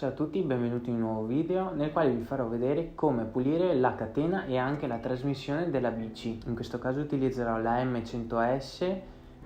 Ciao a tutti, benvenuti in un nuovo video nel quale vi farò vedere come pulire la catena e anche la trasmissione della bici. In questo caso utilizzerò la M100S,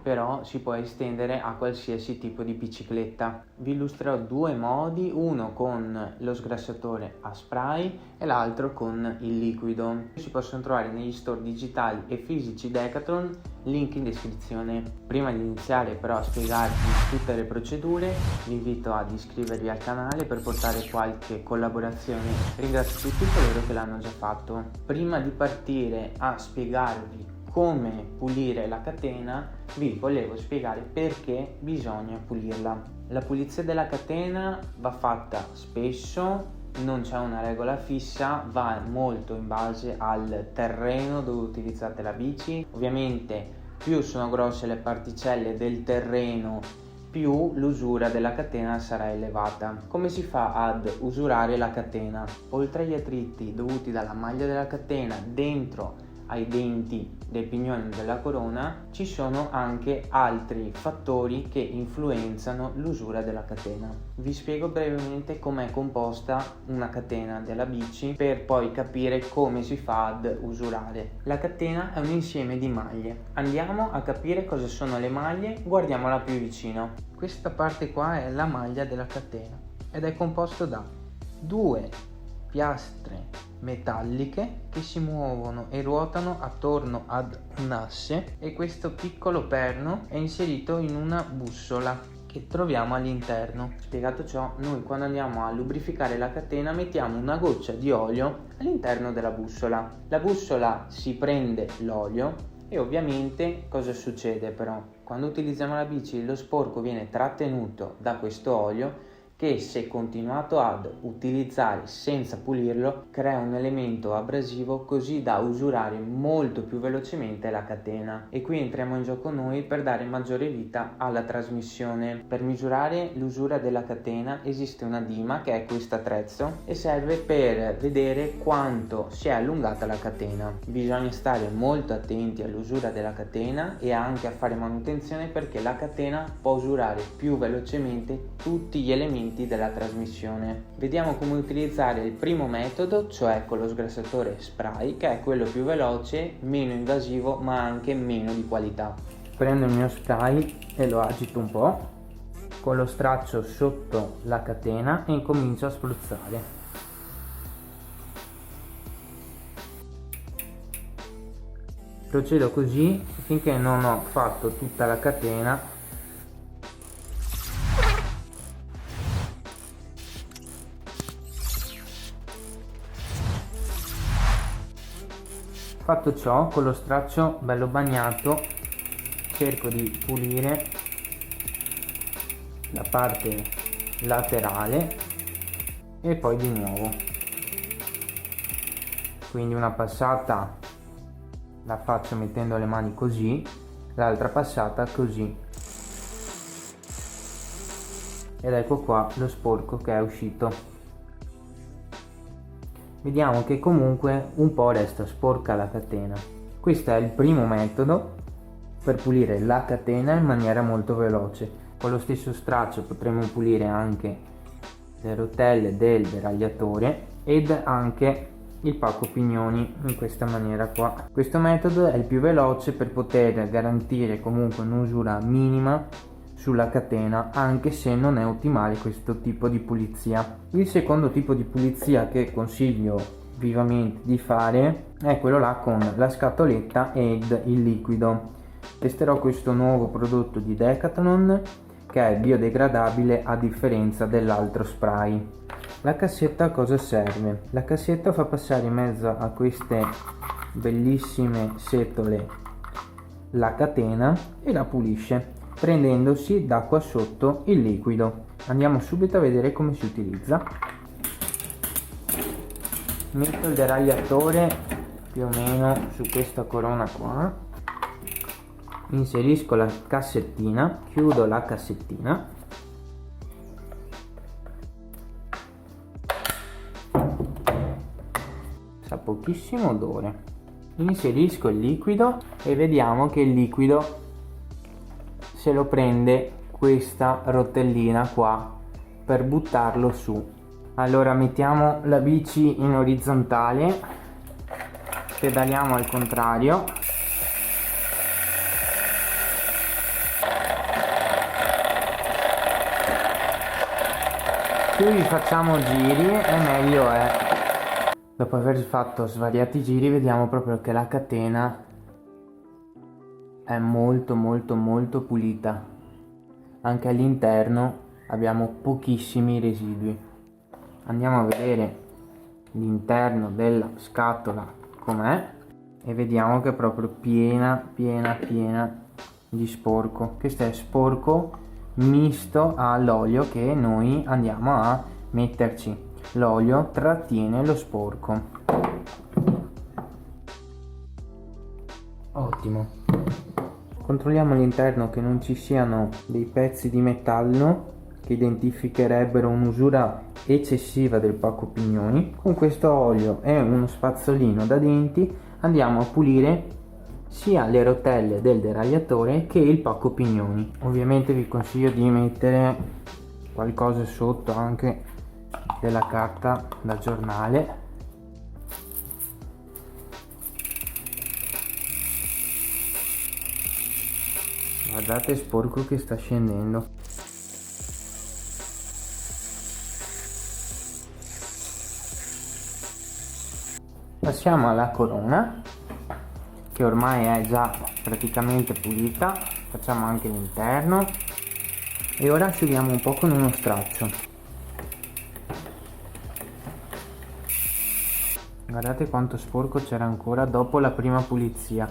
però si può estendere a qualsiasi tipo di bicicletta. Vi illustrerò due modi, uno con lo sgrassatore a spray e l'altro con il liquido. Si possono trovare negli store digitali e fisici Decathlon, link in descrizione. Prima di iniziare però a spiegarvi tutte le procedure, vi invito ad iscrivervi al canale per portare qualche collaborazione. Ringrazio tutti coloro che l'hanno già fatto. Prima di partire a spiegarvi come pulire la catena, vi volevo spiegare perché bisogna pulirla. La pulizia della catena va fatta spesso, non c'è una regola fissa, va molto in base al terreno dove utilizzate la bici. Ovviamente più sono grosse le particelle del terreno, più l'usura della catena sarà elevata. Come si fa ad usurare la catena? Oltre agli attriti dovuti dalla maglia della catena dentro ai denti del pignone della corona, ci sono anche altri fattori che influenzano l'usura della catena. Vi spiego brevemente com'è composta una catena della bici per poi capire come si fa ad usurare. La catena è un insieme di maglie. Andiamo a capire cosa sono le maglie, guardiamola più vicino. Questa parte qua è la maglia della catena ed è composto da due piastre metalliche che si muovono e ruotano attorno ad un asse, e questo piccolo perno è inserito in una bussola che troviamo all'interno. Spiegato ciò, noi quando andiamo a lubrificare la catena mettiamo una goccia di olio all'interno della bussola. La bussola si prende l'olio e ovviamente cosa succede però? Quando utilizziamo la bici lo sporco viene trattenuto da questo olio che, se continuato ad utilizzare senza pulirlo, crea un elemento abrasivo così da usurare molto più velocemente la catena. E qui entriamo in gioco noi per dare maggiore vita alla trasmissione. Per misurare l'usura della catena esiste una dima, che è questo attrezzo, e serve per vedere quanto si è allungata la catena. Bisogna stare molto attenti all'usura della catena e anche a fare manutenzione, perché la catena può usurare più velocemente tutti gli elementi della trasmissione. Vediamo come utilizzare il primo metodo, cioè con lo sgrassatore spray, che è quello più veloce, meno invasivo ma anche meno di qualità. Prendo il mio spray e lo agito un po' con lo straccio sotto la catena e incomincio a spruzzare. Procedo così finché non ho fatto tutta la catena. Fatto ciò, con lo straccio bello bagnato cerco di pulire la parte laterale e poi di nuovo. Quindi una passata la faccio mettendo le mani così, l'altra passata così. Ed ecco qua lo sporco che è uscito. Vediamo che comunque un po' resta sporca la catena. Questo è il primo metodo per pulire la catena in maniera molto veloce. Con lo stesso straccio potremo pulire anche le rotelle del deragliatore ed anche il pacco pignoni in questa maniera qua. Questo metodo è il più veloce per poter garantire comunque un'usura minima sulla catena, anche se non è ottimale questo tipo di pulizia. Il secondo tipo di pulizia che consiglio vivamente di fare è quello là con la scatoletta ed il liquido. Testerò questo nuovo prodotto di Decathlon che è biodegradabile a differenza dell'altro spray. La cassetta a cosa serve? La cassetta fa passare in mezzo a queste bellissime setole la catena e la pulisce, prendendosi d'acqua sotto il liquido. Andiamo subito a vedere come si utilizza. Metto il deragliatore più o meno su questa corona qua, inserisco la cassettina, chiudo la cassettina, sa pochissimo odore, inserisco il liquido e vediamo che il liquido se lo prende questa rotellina qua per buttarlo su. Allora mettiamo la bici in orizzontale, pedaliamo al contrario. Più vi facciamo giri e meglio è. Dopo aver fatto svariati giri vediamo proprio che la catena è molto pulita. Anche all'interno abbiamo pochissimi residui. Andiamo a vedere l'interno della scatola com'è e vediamo che è proprio piena di sporco. Questo è sporco misto all'olio che noi andiamo a metterci. L'olio trattiene lo sporco. Ottimo. Controlliamo all'interno che non ci siano dei pezzi di metallo che identificherebbero un'usura eccessiva del pacco pignoni. Con questo olio e uno spazzolino da denti andiamo a pulire sia le rotelle del deragliatore che il pacco pignoni. Ovviamente vi consiglio di mettere qualcosa sotto, anche della carta da giornale. Guardate il sporco che sta scendendo. Passiamo alla corona, che ormai è già praticamente pulita. Facciamo anche l'interno e ora asciughiamo un po' con uno straccio. Guardate quanto sporco c'era ancora dopo la prima pulizia.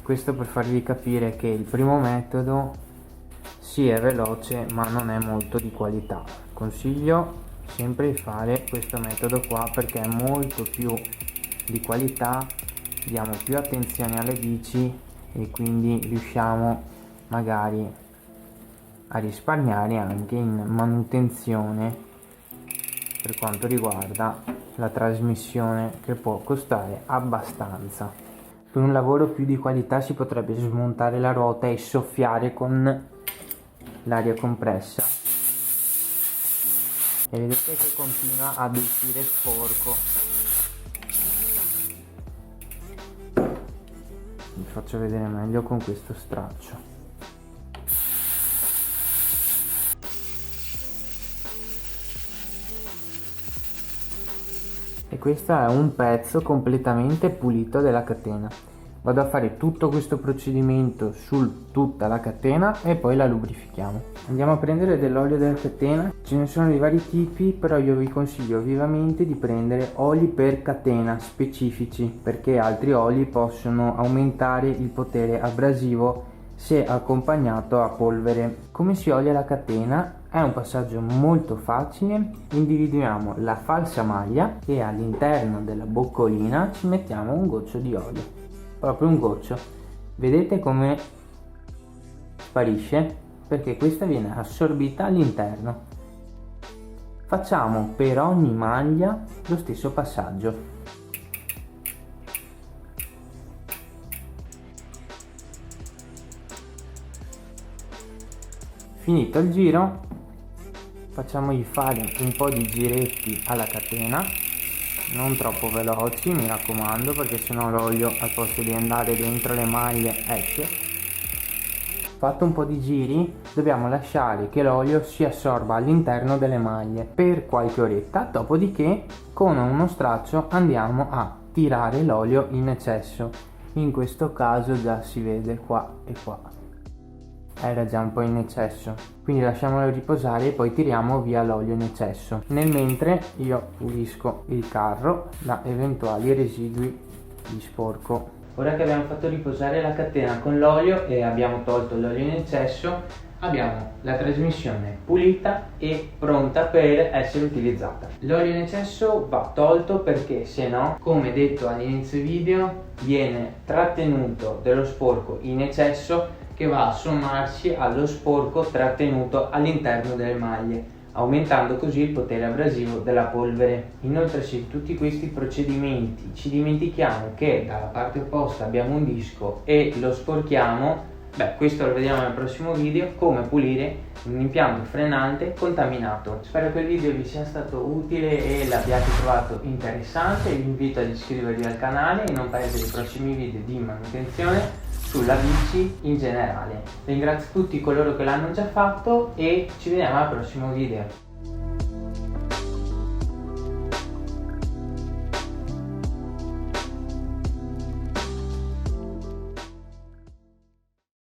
Questo per farvi capire che il primo metodo sì è veloce ma non è molto di qualità. Consiglio sempre di fare questo metodo qua perché è molto più di qualità, diamo più attenzione alle bici e quindi riusciamo magari a risparmiare anche in manutenzione per quanto riguarda la trasmissione, che può costare abbastanza. Per un lavoro più di qualità si potrebbe smontare la ruota e soffiare con l'aria compressa e vedete che continua ad uscire sporco. Vi faccio vedere meglio con questo straccio. E questo è un pezzo completamente pulito della catena. Vado a fare tutto questo procedimento su tutta la catena e poi la lubrifichiamo. Andiamo a prendere dell'olio della catena. Ce ne sono di vari tipi, però io vi consiglio vivamente di prendere oli per catena specifici, perché altri oli possono aumentare il potere abrasivo se accompagnato a polvere. Come si olia la catena? È un passaggio molto facile. Individuiamo la falsa maglia e all'interno della boccolina ci mettiamo un goccio di olio, proprio un goccio. Vedete come sparisce? Perché questa viene assorbita all'interno. Facciamo per ogni maglia lo stesso passaggio. Finito il giro, facciamogli fare un po' di giretti alla catena, non troppo veloci, mi raccomando, perché sennò l'olio al posto di andare dentro le maglie esce. Fatto un po' di giri, dobbiamo lasciare che l'olio si assorba all'interno delle maglie per qualche oretta, dopodiché con uno straccio andiamo a tirare l'olio in eccesso. In questo caso già si vede qua e qua. Era già un po' in eccesso, quindi lasciamolo riposare e poi tiriamo via l'olio in eccesso. Nel mentre io pulisco il carro da eventuali residui di sporco. Ora che abbiamo fatto riposare la catena con l'olio e abbiamo tolto l'olio in eccesso, abbiamo la trasmissione pulita e pronta per essere utilizzata. L'olio in eccesso va tolto perché se no, come detto all'inizio video, viene trattenuto dello sporco in eccesso che va a sommarsi allo sporco trattenuto all'interno delle maglie, aumentando così il potere abrasivo della polvere. Inoltre, se in tutti questi procedimenti ci dimentichiamo che dalla parte opposta abbiamo un disco e lo sporchiamo, Beh, questo lo vediamo nel prossimo video, come pulire un impianto frenante contaminato. Spero che il video vi sia stato utile e l'abbiate trovato interessante. Vi invito ad iscrivervi al canale e non perdere i prossimi video di manutenzione sulla bici in generale. Ringrazio tutti coloro che l'hanno già fatto e ci vediamo al prossimo video.